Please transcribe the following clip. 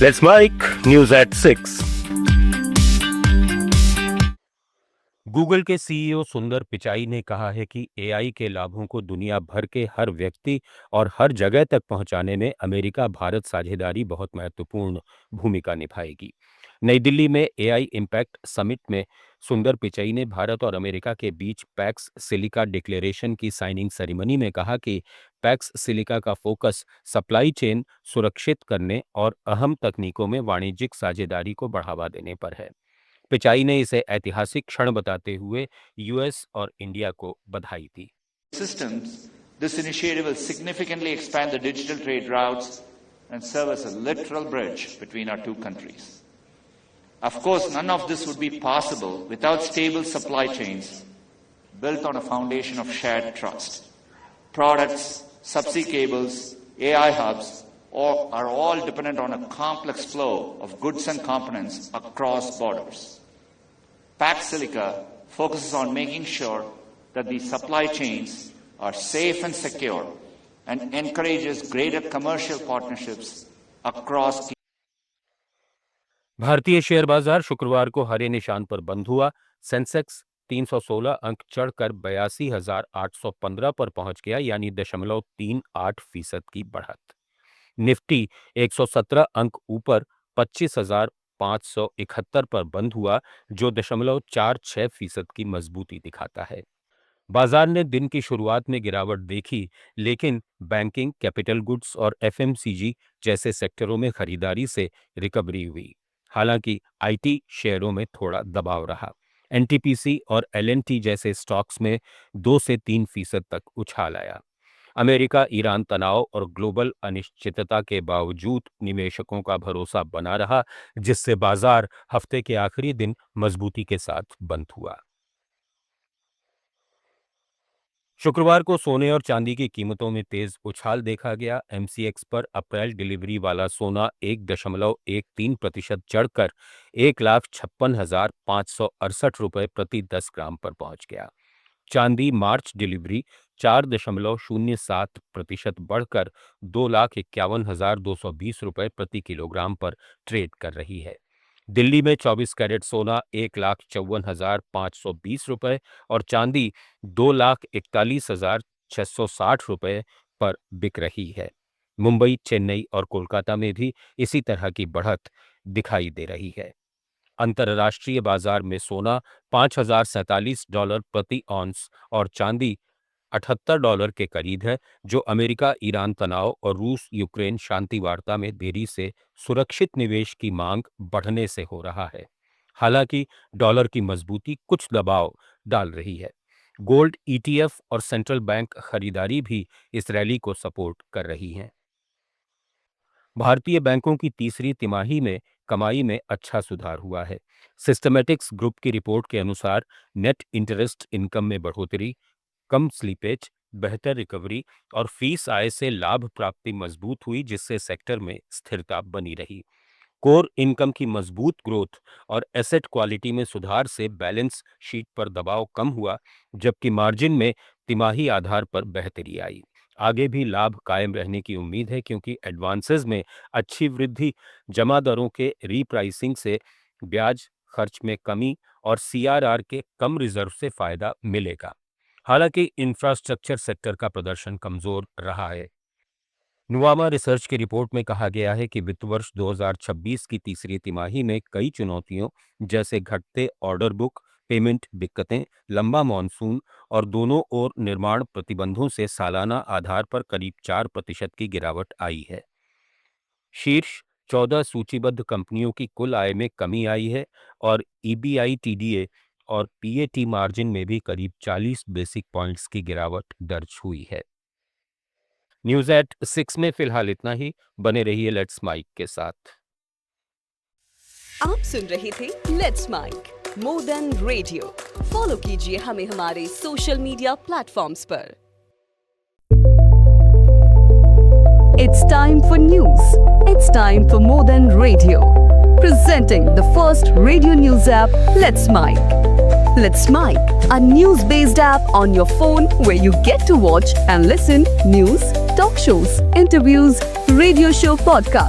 Let's Mike News at 6. Google के CEO सुंदर पिचाई ने कहा है कि एआई के लाभों को दुनिया भर के हर व्यक्ति और हर जगह तक पहुंचाने में अमेरिका भारत साझेदारी बहुत महत्वपूर्ण भूमिका निभाएगी। नई दिल्ली में एआई इम्पैक्ट समिट में सुंदर पिचाई ने भारत और अमेरिका के बीच पैक्स सिलिका डिक्लेरेशन की साइनिंग सेरेमनी में कहा कि पैक्स सिलिका का फोकस सप्लाई चेन सुरक्षित करने और अहम तकनीकों में वाणिज्यिक साझेदारी को बढ़ावा देने पर है। पिचाई ने इसे ऐतिहासिक क्षण बताते हुए यूएस और इंडिया को बधाई दी। Systems, this initiative will significantly expand the digital trade routes and serve as a literal bridge between our two countries. Of course, none of this would be possible without stable supply chains built on a foundation of shared trust. Products, subsea cables, AI hubs are all dependent on a complex flow of goods and components across borders. Pax Silica focuses on making sure that these supply chains are safe and secure and encourages greater commercial partnerships across. भारतीय share बाजार शुक्रवार को हरे निशान पर बंद हुआ। Sensex 316 अंक चढ़कर 82,815 पर पहुंच गया, यानी 0.38% की बढ़त। निफ्टी 117 अंक ऊपर 25,571 पर बंद हुआ, जो 0.46% की मजबूती दिखाता है। बाजार ने दिन की शुरुआत में गिरावट देखी, लेकिन बैंकिंग, कैपिटल गुड्स और एफएमसीजी जैसे सेक्टरों में खरीदारी से रिकवरी हुई। हालांकि आईटी शेयरों में थोड़ा दबाव रहा। एनटीपीसी और एलएनटी जैसे स्टॉक्स में 2 से 3% तक उछाल आया। अमेरिका ईरान तनाव और ग्लोबल अनिश्चितता के बावजूद निवेशकों का भरोसा बना रहा, जिससे बाजार हफ्ते के आखिरी दिन मजबूती के साथ बंद हुआ। शुक्रवार को सोने और चांदी की कीमतों में तेज उछाल देखा गया। एमसीएक्स पर अप्रैल डिलीवरी वाला सोना 1.13% चढ़कर 1,56,568 रुपये प्रति 10 ग्राम पर पहुंच गया। चांदी मार्च डिलीवरी 4.07% बढ़कर 2,51,220 रुपये प्रति किलोग्राम पर ट्रेड कर रही है। दिल्ली में 24 कैरेट सोना 1,54,520 रुपये और चांदी 2,41,660 रुपये पर बिक रही है। मुंबई, चेन्नई और कोलकाता में भी इसी तरह की बढ़त दिखाई दे रही है। अंतर्राष्ट्रीय बाजार में सोना $5,047 प्रति ऑन्स और चांदी $78 के करीब है, जो अमेरिका ईरान तनाव और रूस यूक्रेन शांति वार्ता में देरी से सुरक्षित निवेश की मांग बढ़ने से हो रहा है। हालांकि डॉलर की मजबूती कुछ दबाव डाल रही है। गोल्ड ईटीएफ और सेंट्रल बैंक खरीदारी भी इस रैली को सपोर्ट कर रही हैं। भारतीय बैंकों की तीसरी तिमाही में कमाई में अच्छा सुधार हुआ है। सिस्टमैटिक्स ग्रुप की रिपोर्ट के अनुसार नेट इंटरेस्ट इनकम में बढ़ोतरी, कम स्लीपेज, बेहतर रिकवरी और फीस आय से लाभ प्राप्ति मजबूत हुई, जिससे सेक्टर में स्थिरता बनी रही। कोर इनकम की मजबूत ग्रोथ और एसेट क्वालिटी में सुधार से बैलेंस शीट पर दबाव कम हुआ, जबकि मार्जिन में तिमाही आधार पर बेहतरी आई। आगे भी लाभ कायम रहने की उम्मीद है, क्योंकि एडवांसेस में अच्छी वृद्धि, जमा दरों के रीप्राइसिंग से ब्याज खर्च में कमी और सीआरआर के कम रिजर्व से फायदा मिलेगा। हालांकि इंफ्रास्ट्रक्चर सेक्टर का प्रदर्शन कमजोर रहा है। नुवामा रिसर्च की रिपोर्ट में कहा गया है कि वित्त वर्ष 2026 की तीसरी तिमाही में कई चुनौतियों जैसे घटते ऑर्डर बुक, पेमेंट दिक्कतें, लंबा मॉनसून और दोनों ओर निर्माण प्रतिबंधों से सालाना आधार पर करीब 4% की गिरावट आई है। शीर्ष 14 सूचीबद्ध कंपनियों की कुल आय में कमी आई है और ईबीआईटीडीए और पीएटी मार्जिन में भी करीब 40 बेसिक पॉइंट्स की गिरावट दर्ज हुई है। न्यूज एट 6 में फिलहाल इतना ही। बने रहिए लेट्स माइक के साथ। आप सुन रहे थे let's mike more than radio. Follow कीजिए हमें हमारे सोशल मीडिया प्लेटफॉर्म्स पर। It's time for news. It's time for more than radio. Presenting the first radio news app, Let's Mike. Let's Mike, a news-based app on your phone where you get to watch and listen news, talk shows, interviews, radio show podcasts.